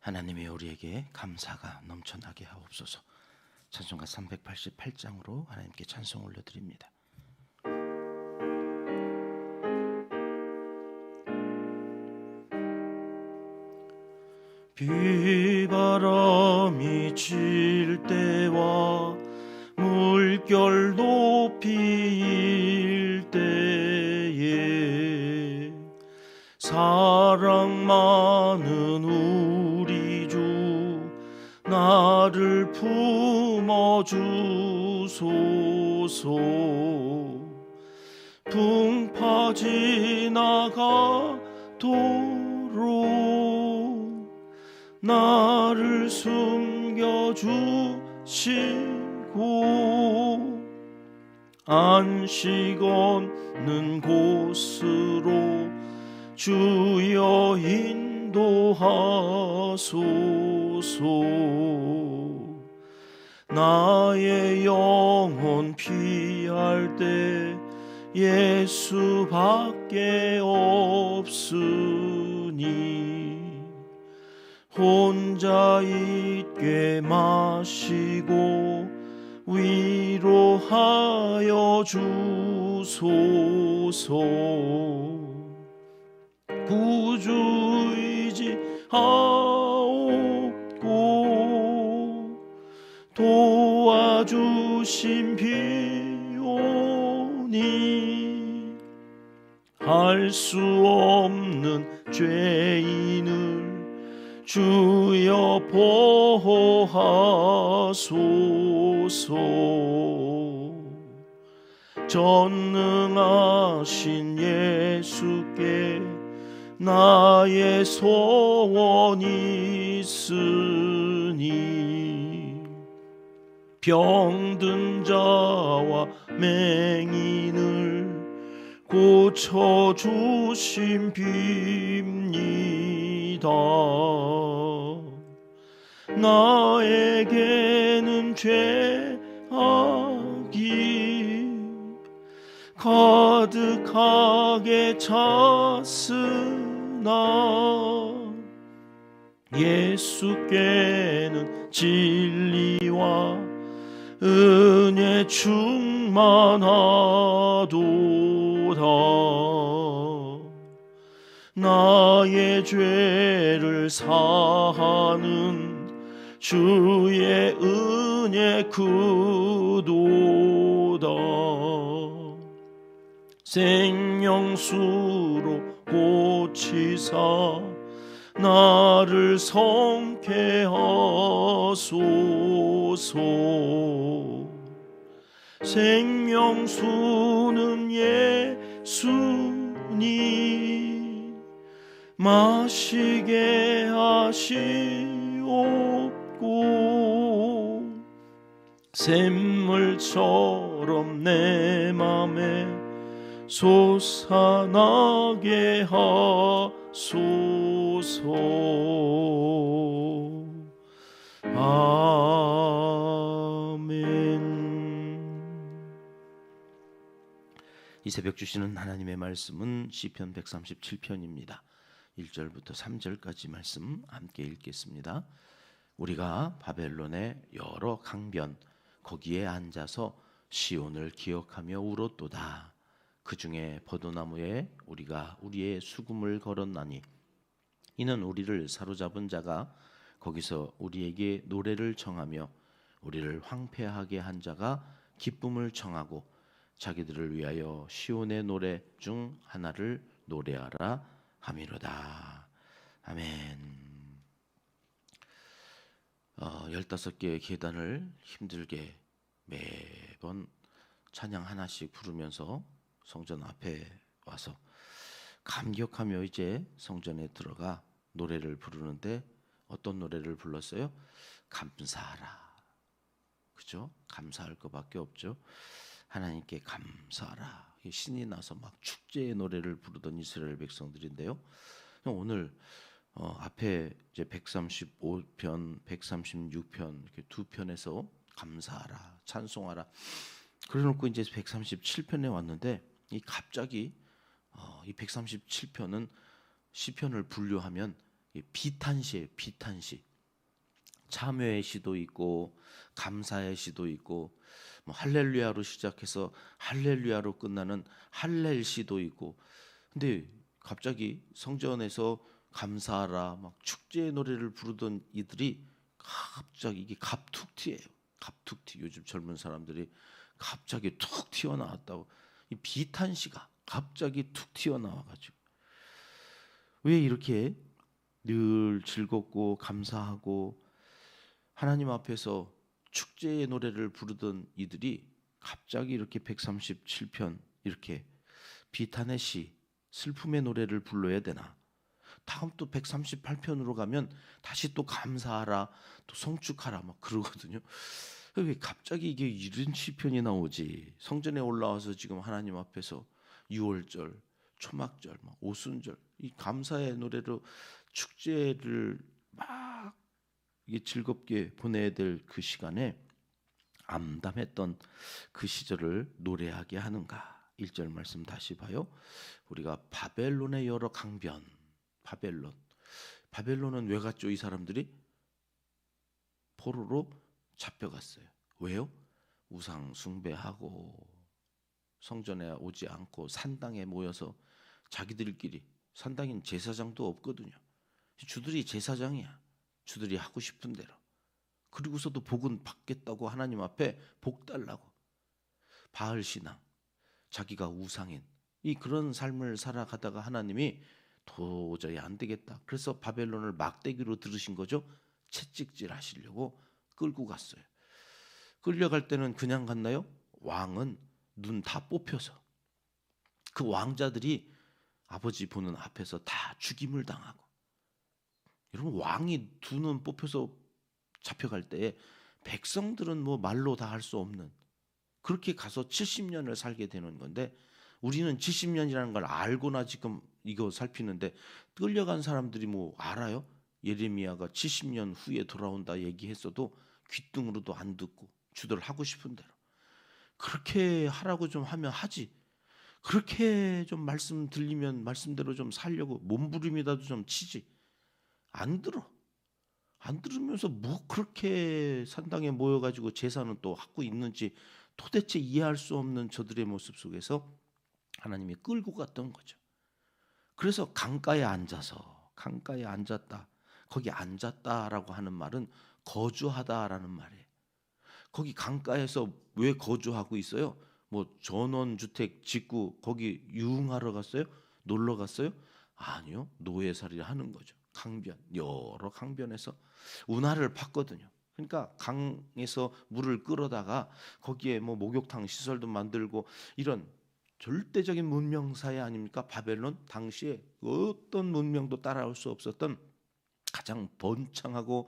하나님이 우리에게 감사가 넘쳐나게 하옵소서. 찬송가 388장으로 하나님께 찬송 올려드립니다. 비바람이 칠 때와 물결 높이 일 때에 사랑 많은 우리 주 나를 품어주소서. 풍파 지나가도록 나를 숨겨주시고 안식 얻는 곳으로 주여 인도하소서. 나의 영혼 피할 때 예수밖에 없으니 혼자 있게 마시고 위로하여 주소서. 구주이지 하옵고 도와주신 비오니 할 수 없는 죄인을 주여 보호하소서. 전능하신 예수께 나의 소원이 있으니 병든 자와 맹인을 고쳐주신 빕니다. 나에게는 죄악이 가득하게 찼으나 예수께는 진리와 은혜 충만하도다. 나의 죄를 사하는 주의 은혜 크도다. 생명수로 고치사 나를 성케 하소서. 생명수는 예수니 마시게 하시옵고 샘물처럼 내 맘에 솟아나게 하소서. 아멘. 이 새벽 주시는 하나님의 말씀은 시편 137편입니다. 1절부터 3절까지 말씀 함께 읽겠습니다. 우리가 바벨론의 여러 강변 거기에 앉아서 시온을 기억하며 울었도다. 그 중에 포도나무에 우리가 우리의 수금을 걸었나니 이는 우리를 사로잡은 자가 거기서 우리에게 노래를 청하며 우리를 황폐하게 한 자가 기쁨을 청하고 자기들을 위하여 시온의 노래 중 하나를 노래하라 함이로다. 아멘. 15개의 계단을 힘들게 매번 찬양 하나씩 부르면서 성전 앞에 와서 감격하며 이제 성전에 들어가 노래를 부르는데 어떤 노래를 불렀어요? 감사하라. 그죠? 감사할 것밖에 없죠. 하나님께 감사하라. 신이 나서 막 축제의 노래를 부르던 이스라엘 백성들인데요. 오늘 앞에 이제 135편, 136편 이렇게 두 편에서 감사하라, 찬송하라. 그래놓고 이제 137편에 왔는데 이 갑자기 이 137편은 시편을 분류하면 비탄시예요. 비탄시. 참회의 시도 있고 감사의 시도 있고 뭐 할렐루야로 시작해서 할렐루야로 끝나는 할렐 시도 있고. 근데 갑자기 성전에서 감사하라 막 축제의 노래를 부르던 이들이 갑자기 이게 갑툭튀예요. 갑툭튀. 요즘 젊은 사람들이 갑자기 툭 튀어나왔다고. 이 비탄시가 갑자기 툭 튀어나와가지고 왜 이렇게 늘 즐겁고 감사하고 하나님 앞에서 축제의 노래를 부르던 이들이 갑자기 이렇게 137편 이렇게 비탄의 시, 슬픔의 노래를 불러야 되나? 다음 또 138편으로 가면 다시 또 감사하라, 또 송축하라 막 그러거든요. 왜 갑자기 이게 이런 시편이 나오지? 성전에 올라와서 지금 하나님 앞에서 유월절, 초막절, 막 오순절 이 감사의 노래로 축제를 막 이게 즐겁게 보내야 될 그 시간에 암담했던 그 시절을 노래하게 하는가? 1절 말씀 다시 봐요. 우리가 바벨론의 여러 강변, 바벨론은 왜 갔죠? 이 사람들이 포로로 잡혀갔어요. 왜요? 우상 숭배하고 성전에 오지 않고 산당에 모여서 자기들끼리, 산당인 제사장도 없거든요. 주들이 제사장이야. 주들이 하고 싶은 대로. 그리고서도 복은 받겠다고 하나님 앞에 복 달라고. 바알 신앙, 자기가 우상인 이 그런 삶을 살아가다가 하나님이 도저히 안 되겠다. 그래서 바벨론을 막대기로 들으신 거죠. 채찍질 하시려고 끌고 갔어요. 끌려갈 때는 그냥 갔나요? 왕은 눈 다 뽑혀서 그 왕자들이 아버지 보는 앞에서 다 죽임을 당하고. 여러분 왕이 두 눈 뽑혀서 잡혀갈 때에 백성들은 뭐 말로 다 할 수 없는 그렇게 가서 70년을 살게 되는 건데 우리는 70년이라는 걸 알고나 지금 이거 살피는데 끌려간 사람들이 뭐 알아요? 예레미야가 70년 후에 돌아온다 얘기했어도 귓등으로도 안 듣고 주들 하고 싶은 대로 그렇게 하라고 좀 하면 하지. 그렇게 좀 말씀 들리면 말씀대로 좀 살려고 몸부림이라도 좀 치지. 안 들어. 안 들으면서 뭐 그렇게 산당에 모여가지고 제사는 또 하고 있는지 도대체 이해할 수 없는 저들의 모습 속에서 하나님이 끌고 갔던 거죠. 그래서 강가에 앉았다. 거기 앉았다라고 하는 말은 거주하다라는 말이에요. 거기 강가에서 왜 거주하고 있어요? 뭐 전원주택 짓고 거기 유흥하러 갔어요? 놀러 갔어요? 아니요. 노예살이를 하는 거죠. 강변, 여러 강변에서 운하를 팠거든요. 그러니까 강에서 물을 끌어다가 거기에 뭐 목욕탕 시설도 만들고 이런 절대적인 문명사회 아닙니까? 바벨론 당시에 어떤 문명도 따라올 수 없었던 가장 번창하고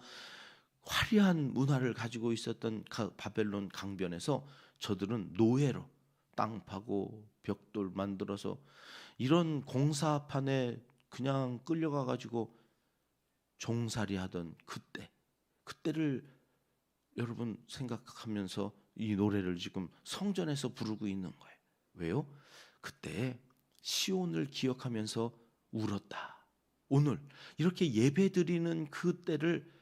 화려한 문화를 가지고 있었던 바벨론 강변에서 저들은 노예로 땅 파고 벽돌 만들어서 이런 공사판에 그냥 끌려가 가지고 종살이 하던 그때를 여러분 생각하면서 이 노래를 지금 성전에서 부르고 있는 거예요. 왜요? 그때 시온을 기억하면서 울었다. 오늘 이렇게 예배드리는 그때를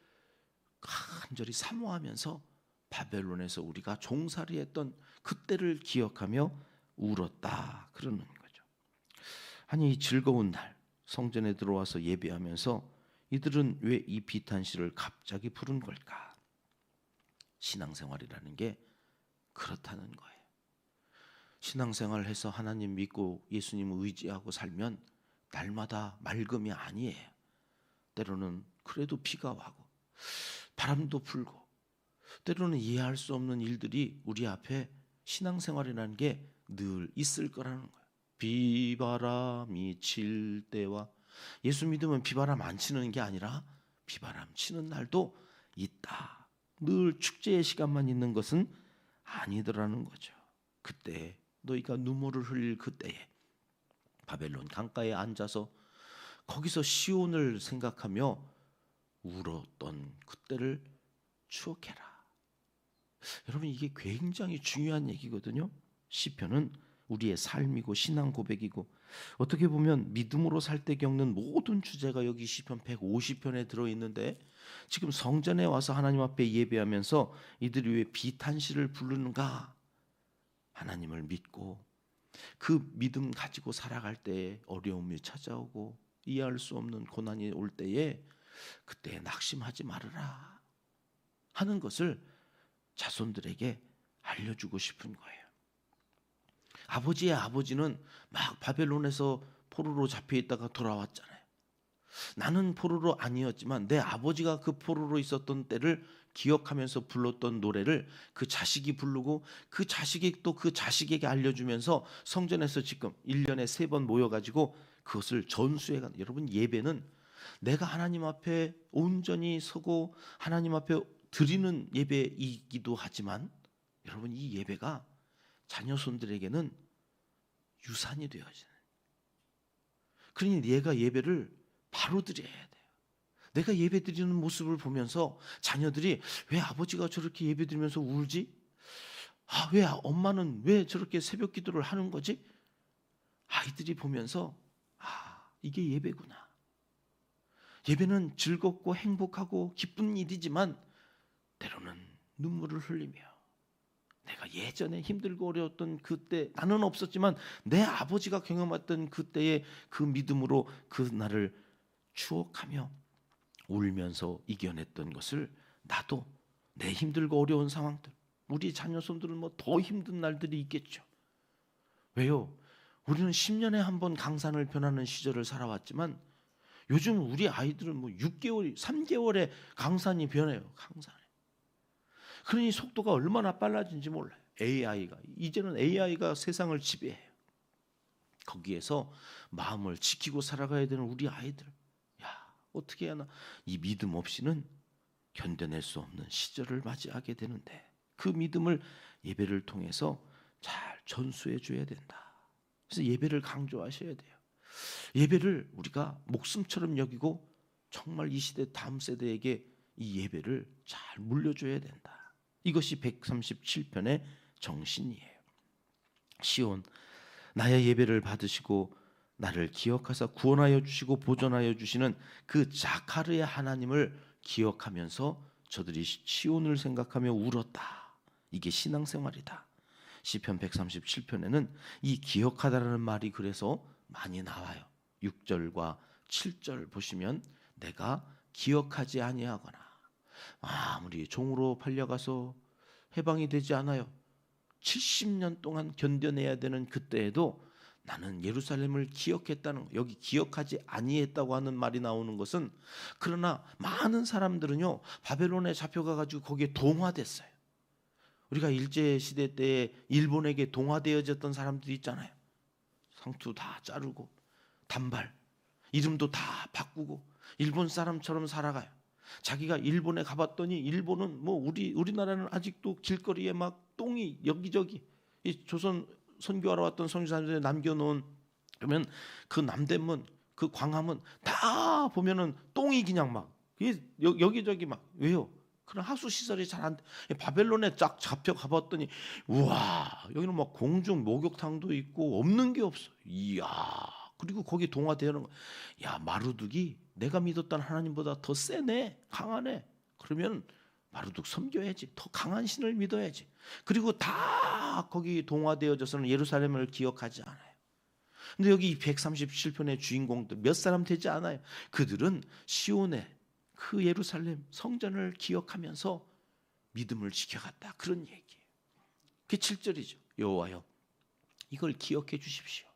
간절히 사모하면서 바벨론에서 우리가 종살이했던 그때를 기억하며 울었다. 그러는 거죠. 아니 이 즐거운 날 성전에 들어와서 예배하면서 이들은 왜 이 비탄시를 갑자기 부른 걸까? 신앙생활이라는 게 그렇다는 거예요. 신앙생활을 해서 하나님 믿고 예수님을 의지하고 살면 날마다 맑음이 아니에요. 때로는 그래도 비가 와고 바람도 불고 때로는 이해할 수 없는 일들이 우리 앞에 신앙생활이라는 게 늘 있을 거라는 거예요. 비바람이 칠 때와 예수 믿으면 비바람 안 치는 게 아니라 비바람 치는 날도 있다. 늘 축제의 시간만 있는 것은 아니더라는 거죠. 그때 너희가 눈물을 흘릴 그때에 바벨론 강가에 앉아서 거기서 시온을 생각하며 울었던 그때를 추억해라. 여러분 이게 굉장히 중요한 얘기거든요. 시편은 우리의 삶이고 신앙 고백이고, 어떻게 보면 믿음으로 살 때 겪는 모든 주제가 여기 시편 150편에 들어있는데, 지금 성전에 와서 하나님 앞에 예배하면서 이들이 왜 비탄시를 부르는가? 하나님을 믿고 그 믿음 가지고 살아갈 때에 어려움이 찾아오고 이해할 수 없는 고난이 올 때에 그때 낙심하지 말아라 하는 것을 자손들에게 알려주고 싶은 거예요. 아버지의 아버지는 막 바벨론에서 포로로 잡혀 있다가 돌아왔잖아요. 나는 포로로 아니었지만 내 아버지가 그 포로로 있었던 때를 기억하면서 불렀던 노래를 그 자식이 부르고, 그 자식이 또 그 자식에게 알려주면서 성전에서 지금 1년에 3번 모여가지고 그것을 전수해가는, 여러분 예배는 내가 하나님 앞에 온전히 서고 하나님 앞에 드리는 예배이기도 하지만, 여러분 이 예배가 자녀손들에게는 유산이 되어지는, 그러니 얘가 예배를 바로 드려야 돼요. 내가 예배 드리는 모습을 보면서 자녀들이 왜 아버지가 저렇게 예배 드리면서 울지? 왜 엄마는 왜 저렇게 새벽 기도를 하는 거지? 아이들이 보면서 이게 예배구나. 예배는 즐겁고 행복하고 기쁜 일이지만 때로는 눈물을 흘리며, 내가 예전에 힘들고 어려웠던 그때, 나는 없었지만 내 아버지가 경험했던 그때의 그 믿음으로 그 날을 추억하며 울면서 이겨냈던 것을 나도 내 힘들고 어려운 상황들, 우리 자녀손들은 뭐 더 힘든 날들이 있겠죠. 왜요? 우리는 10년에 한 번 강산을 변하는 시절을 살아왔지만 요즘 우리 아이들은 뭐 6개월, 3개월에 강산이 변해요. 강산에. 그러니 속도가 얼마나 빨라진지 몰라요. 이제는 AI가 세상을 지배해요. 거기에서 마음을 지키고 살아가야 되는 우리 아이들, 어떻게 하나 이 믿음 없이는 견뎌낼 수 없는 시절을 맞이하게 되는데, 그 믿음을 예배를 통해서 잘 전수해 줘야 된다. 그래서 예배를 강조하셔야 돼요. 예배를 우리가 목숨처럼 여기고 정말 이 시대 다음 세대에게 이 예배를 잘 물려줘야 된다. 이것이 137편의 정신이에요. 시온, 나의 예배를 받으시고 나를 기억하사 구원하여 주시고 보존하여 주시는 그 자카르의 하나님을 기억하면서 저들이 시온을 생각하며 울었다. 이게 신앙생활이다. 시편 137편에는 이 기억하다라는 말이 그래서 많이 나와요. 6절과 7절 보시면 내가 기억하지 아니하거나, 아무리 종으로 팔려가서 해방이 되지 않아요. 70년 동안 견뎌내야 되는 그때에도 나는 예루살렘을 기억했다는 거. 여기 기억하지 아니했다고 하는 말이 나오는 것은, 그러나 많은 사람들은요 바벨론에 잡혀가 가지고 거기에 동화됐어요. 우리가 일제 시대 때에 일본에게 동화되어졌던 사람들이 있잖아요. 상투 다 자르고 단발, 이름도 다 바꾸고 일본 사람처럼 살아가요. 자기가 일본에 가봤더니 일본은 뭐 우리나라는 아직도 길거리에 막 똥이 여기저기, 이 조선 선교하러 왔던 선교사들이 남겨놓은, 그러면 그 남대문 그 광화문 다 보면은 똥이 그냥 막 여기저기 막. 왜요? 그런 하수 시설이 잘 안 돼. 바벨론에 쫙 잡혀 가봤더니 우와, 여기는 막 공중 목욕탕도 있고 없는 게 없어. 이야. 그리고 거기 동화되는 거. 야, 마루둑이 내가 믿었던 하나님보다 더 세네, 강하네. 그러면 마루둑 섬겨야지. 더 강한 신을 믿어야지. 그리고 다 거기 동화되어져서는 예루살렘을 기억하지 않아요. 근데 여기 137편의 주인공들 몇 사람 되지 않아요. 그들은 시온의 그 예루살렘 성전을 기억하면서 믿음을 지켜갔다. 그런 얘기예요. 그게 7절이죠. 여호와여, 이걸 기억해 주십시오.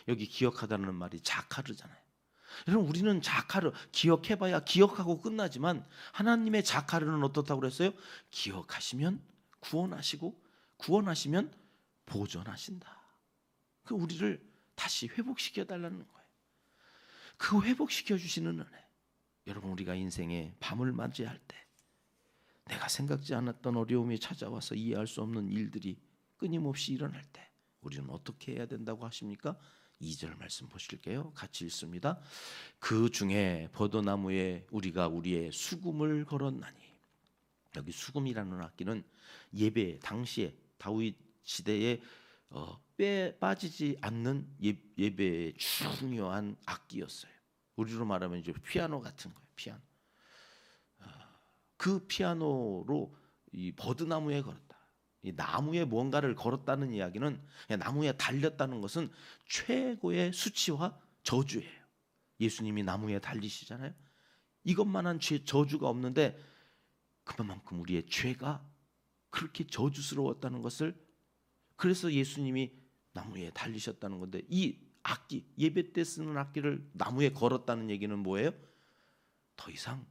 여기 기억하다는 말이 자카르잖아요. 여러분, 우리는 자카르 기억해봐야 기억하고 끝나지만 하나님의 자카르는 어떻다고 그랬어요? 기억하시면 구원하시고 구원하시면 보존하신다. 그 우리를 다시 회복시켜 달라는 거예요. 그 회복시켜 주시는 은혜. 여러분, 우리가 인생의 밤을 맞이할 때 내가 생각지 않았던 어려움이 찾아와서 이해할 수 없는 일들이 끊임없이 일어날 때 우리는 어떻게 해야 된다고 하십니까? 2절 말씀 보실게요. 같이 읽습니다. 그 중에 버드나무에 우리가 우리의 수금을 걸었나니. 여기 수금이라는 악기는 예배 당시에 다윗 시대에 빠지지 않는 예배의 중요한 악기였어요. 우리로 말하면 이제 피아노 같은 거예요. 피아노. 그 피아노로 이 버드나무에 걸었다. 이 나무에 뭔가를 걸었다는 이야기는, 나무에 달렸다는 것은 최고의 수치와 저주예요. 예수님이 나무에 달리시잖아요. 이것만한 저주가 없는데 그만큼 우리의 죄가 그렇게 저주스러웠다는 것을, 그래서 예수님이 나무에 달리셨다는 건데, 이 악기, 예배 때 쓰는 악기를 나무에 걸었다는 얘기는 뭐예요? 더 이상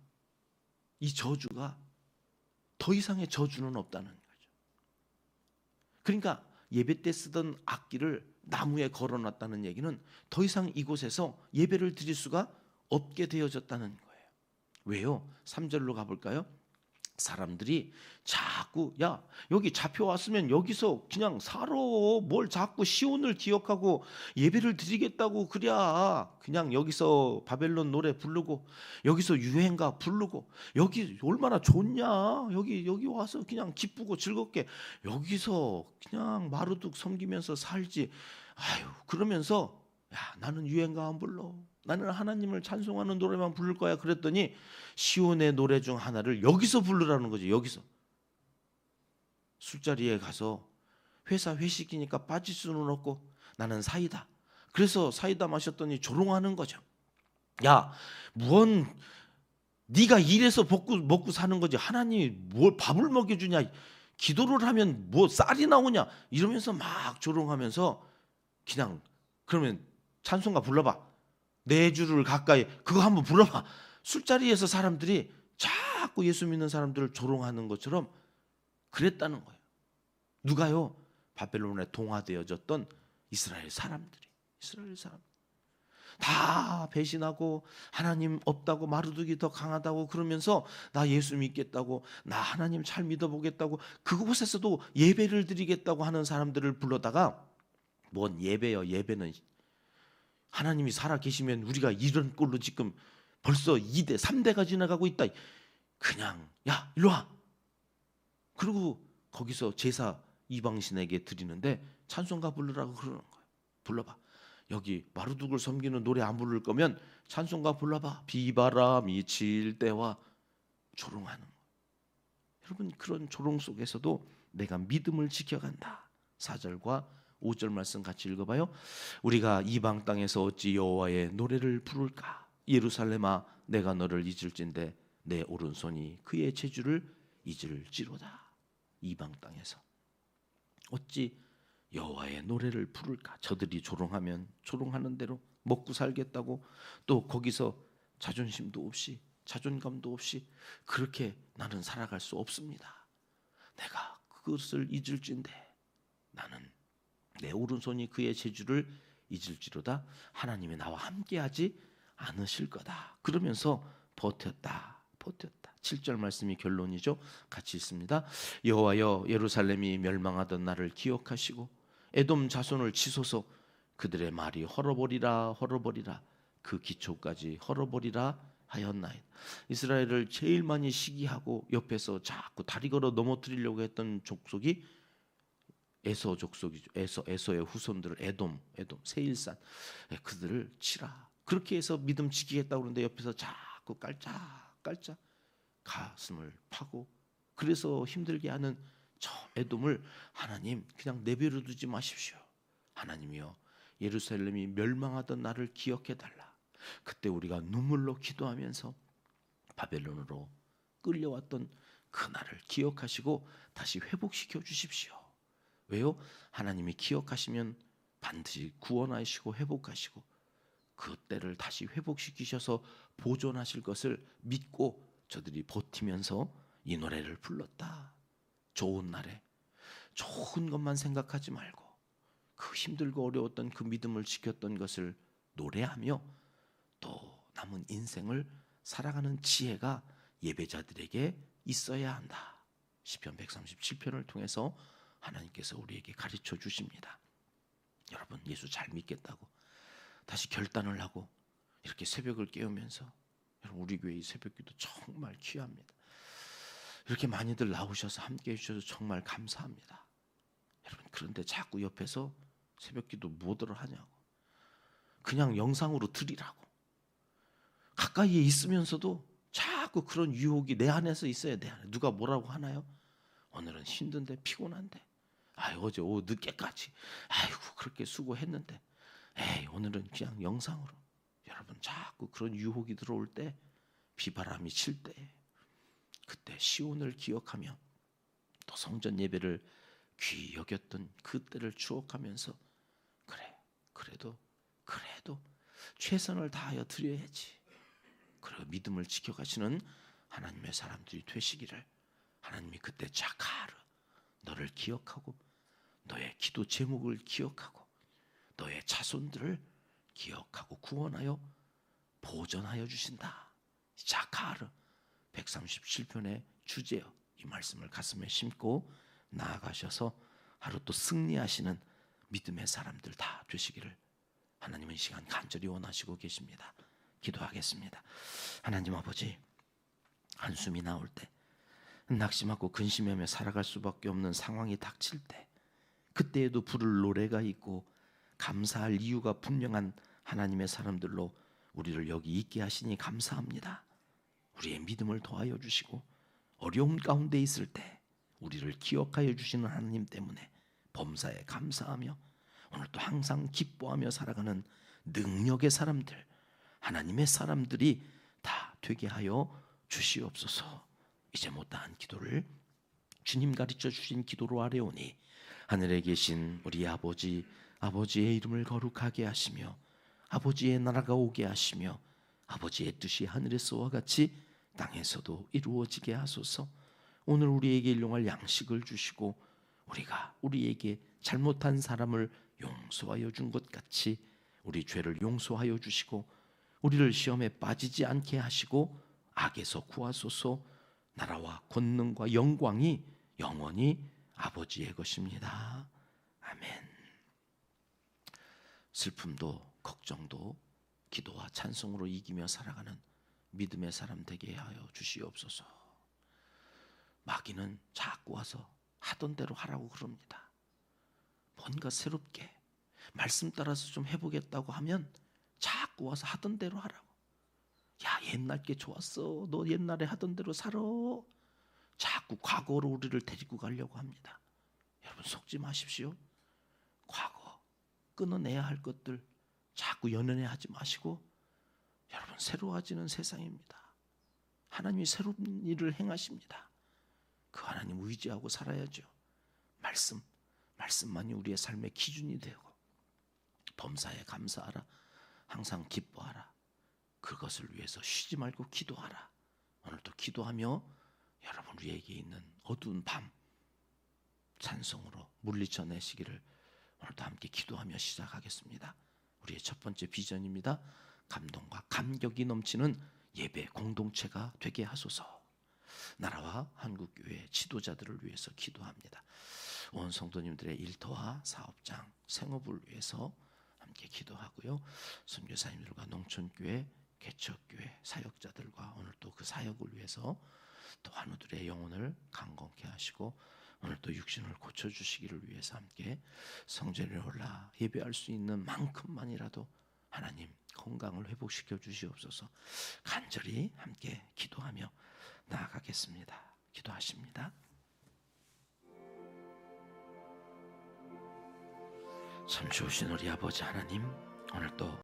이 저주가, 더 이상의 저주는 없다는 거죠. 그러니까 예배 때 쓰던 악기를 나무에 걸어놨다는 얘기는 더 이상 이곳에서 예배를 드릴 수가 없게 되어졌다는 거예요. 왜요? 3절로 가볼까요? 사람들이 자꾸 야 여기 잡혀왔으면 여기서 그냥 살아, 뭘 자꾸 시온을 기억하고 예배를 드리겠다고 그랴, 그냥 여기서 바벨론 노래 부르고 여기서 유행가 부르고 여기 얼마나 좋냐, 여기 와서 그냥 기쁘고 즐겁게 여기서 그냥 마루둑 섬기면서 살지. 아유, 그러면서 야 나는 유행가 안 불러, 나는 하나님을 찬송하는 노래만 부를 거야 그랬더니 시온의 노래 중 하나를 여기서 부르라는 거죠. 여기서 술자리에 가서 회사 회식이니까 빠질 수는 없고 나는 사이다, 그래서 사이다 마셨더니 조롱하는 거죠. 야, 무언 네가 일해서 먹고 사는 거지 하나님이 뭘 밥을 먹여주냐, 기도를 하면 뭐 쌀이 나오냐, 이러면서 막 조롱하면서 그냥, 그러면 찬송가 불러봐, 네 주를 가까이 그거 한번 불러봐. 술자리에서 사람들이 자꾸 예수 믿는 사람들을 조롱하는 것처럼 그랬다는 거예요. 누가요? 바벨론에 동화되어졌던 이스라엘 사람들이. 이스라엘 사람 다 배신하고 하나님 없다고, 마루둑이 더 강하다고 그러면서 나 예수 믿겠다고, 나 하나님 잘 믿어보겠다고, 그곳에서도 예배를 드리겠다고 하는 사람들을 불러다가, 뭔 예배요, 예배는 하나님이 살아 계시면 우리가 이런 꼴로 지금 벌써 2대 3대가 지나가고 있다. 그냥 야 일로 와. 그리고 거기서 제사 이방신에게 드리는데 찬송가 부르라고 그러는 거예요. 불러봐. 여기 마루둑을 섬기는 노래 안 부를 거면 찬송가 불러봐. 비바람이 칠 때와 조롱하는 거예요. 여러분, 그런 조롱 속에서도 내가 믿음을 지켜간다. 4절과 5절 말씀 같이 읽어봐요. 우리가 이방 땅에서 어찌 여호와의 노래를 부를까? 예루살렘아, 내가 너를 잊을진대 내 오른손이 그의 제주를 잊을지로다. 이방 땅에서 어찌 여호와의 노래를 부를까? 저들이 조롱하면 조롱하는 대로 먹고 살겠다고, 또 거기서 자존심도 없이 자존감도 없이 그렇게 나는 살아갈 수 없습니다. 내가 그것을 잊을진대 나는 내 오른손이 그의 제주를 잊을지로다. 하나님이 나와 함께하지 않으실 거다. 그러면서 버텼다. 7절 말씀이 결론이죠. 같이 있습니다. 여호와여, 예루살렘이 멸망하던 날을 기억하시고 에돔 자손을 치소서. 그들의 말이 헐어버리라 헐어버리라 그 기초까지 헐어버리라 하였나이다. 이스라엘을 제일 많이 시기하고 옆에서 자꾸 다리 걸어 넘어뜨리려고 했던 족속이 에서 족속이죠. 에서의 후손들을 에돔 세일산, 그들을 치라. 그렇게 해서 믿음 지키겠다고 그러는데 옆에서 자꾸 깔짝 가슴을 파고, 그래서 힘들게 하는 저 에돔을 하나님 그냥 내버려 두지 마십시오. 하나님이여, 예루살렘이 멸망하던 날을 기억해 달라. 그때 우리가 눈물로 기도하면서 바벨론으로 끌려왔던 그 날을 기억하시고 다시 회복시켜 주십시오. 왜요? 하나님이 기억하시면 반드시 구원하시고 회복하시고 그 때를 다시 회복시키셔서 보존하실 것을 믿고 저들이 버티면서 이 노래를 불렀다. 좋은 날에 좋은 것만 생각하지 말고 그 힘들고 어려웠던 그 믿음을 지켰던 것을 노래하며 또 남은 인생을 살아가는 지혜가 예배자들에게 있어야 한다. 시편 137편을 통해서 하나님께서 우리에게 가르쳐 주십니다. 여러분, 예수 잘 믿겠다고 다시 결단을 하고 이렇게 새벽을 깨우면서, 여러분 우리 교회 새벽기도 정말 귀합니다. 이렇게 많이들 나오셔서 함께 해주셔서 정말 감사합니다. 여러분, 그런데 자꾸 옆에서 새벽기도 뭐들을 하냐고. 그냥 영상으로 드리라고. 가까이에 있으면서도 자꾸 그런 유혹이 내 안에서 있어야 돼. 누가 뭐라고 하나요? 오늘은 힘든데, 피곤한데, 어제 오후 늦게까지 그렇게 수고했는데, 오늘은 그냥 영상으로. 여러분, 자꾸 그런 유혹이 들어올 때, 비바람이 칠 때, 그때 시온을 기억하며 또 성전 예배를 귀히 여겼던 그때를 추억하면서, 그래도 최선을 다하여 드려야지. 그리고 믿음을 지켜가시는 하나님의 사람들이 되시기를, 하나님이 그때 자카르, 너를 기억하고 너의 기도 제목을 기억하고 너의 자손들을 기억하고 구원하여 보존하여 주신다. 자카르 137편의 주제여, 이 말씀을 가슴에 심고 나아가셔서 하루 또 승리하시는 믿음의 사람들 다 되시기를 하나님은 이 시간 간절히 원하시고 계십니다. 기도하겠습니다. 하나님 아버지, 한숨이 나올 때, 낙심하고 근심하며 살아갈 수밖에 없는 상황이 닥칠 때, 그때에도 부를 노래가 있고 감사할 이유가 분명한 하나님의 사람들로 우리를 여기 있게 하시니 감사합니다. 우리의 믿음을 도와여 주시고 어려움 가운데 있을 때 우리를 기억하여 주시는 하나님 때문에 범사에 감사하며 오늘도 항상 기뻐하며 살아가는 능력의 사람들, 하나님의 사람들이 다 되게 하여 주시옵소서. 이제 못다한 기도를 주님 가르쳐 주신 기도로 아뢰오니 하늘에 계신 우리 아버지, 아버지의 이름을 거룩하게 하시며 아버지의 나라가 오게 하시며 아버지의 뜻이 하늘에서와 같이 땅에서도 이루어지게 하소서. 오늘 우리에게 일용할 양식을 주시고 우리가 우리에게 잘못한 사람을 용서하여 준 것 같이 우리 죄를 용서하여 주시고 우리를 시험에 빠지지 않게 하시고 악에서 구하소서. 나라와 권능과 영광이 영원히 아버지의 것입니다. 아멘. 슬픔도 걱정도 기도와 찬송으로 이기며 살아가는 믿음의 사람 되게 하여 주시옵소서. 마귀는 자꾸 와서 하던 대로 하라고 그럽니다. 뭔가 새롭게 말씀 따라서 좀 해보겠다고 하면 자꾸 와서 하던 대로 하라고. 야, 옛날 게 좋았어. 너 옛날에 하던 대로 살아. 자꾸 과거로 우리를 데리고 가려고 합니다. 여러분, 속지 마십시오. 과거 끊어내야 할 것들 자꾸 연연해 하지 마시고, 여러분, 새로워지는 세상입니다. 하나님이 새로운 일을 행하십니다. 그 하나님 의지하고 살아야죠. 말씀만이 우리의 삶의 기준이 되고, 범사에 감사하라. 항상 기뻐하라. 그것을 위해서 쉬지 말고 기도하라. 오늘도 기도하며 여러분 우리에게 있는 어두운 밤 찬송으로 물리쳐내시기를 오늘도 함께 기도하며 시작하겠습니다. 우리의 첫 번째 비전입니다. 감동과 감격이 넘치는 예배 공동체가 되게 하소서. 나라와 한국교회 지도자들을 위해서 기도합니다. 온 성도님들의 일터와 사업장, 생업을 위해서 함께 기도하고요. 선교사님들과 농촌교회, 개척교회 사역자들과 오늘 또 그 사역을 위해서 또 한우들의 영혼을 강건케 하시고 오늘 또 육신을 고쳐주시기를 위해서 함께 성전에 올라 예배할 수 있는 만큼만이라도 하나님 건강을 회복시켜 주시옵소서. 간절히 함께 기도하며 나아가겠습니다. 기도하십니다. 참 좋으신 우리 아버지 하나님, 오늘 또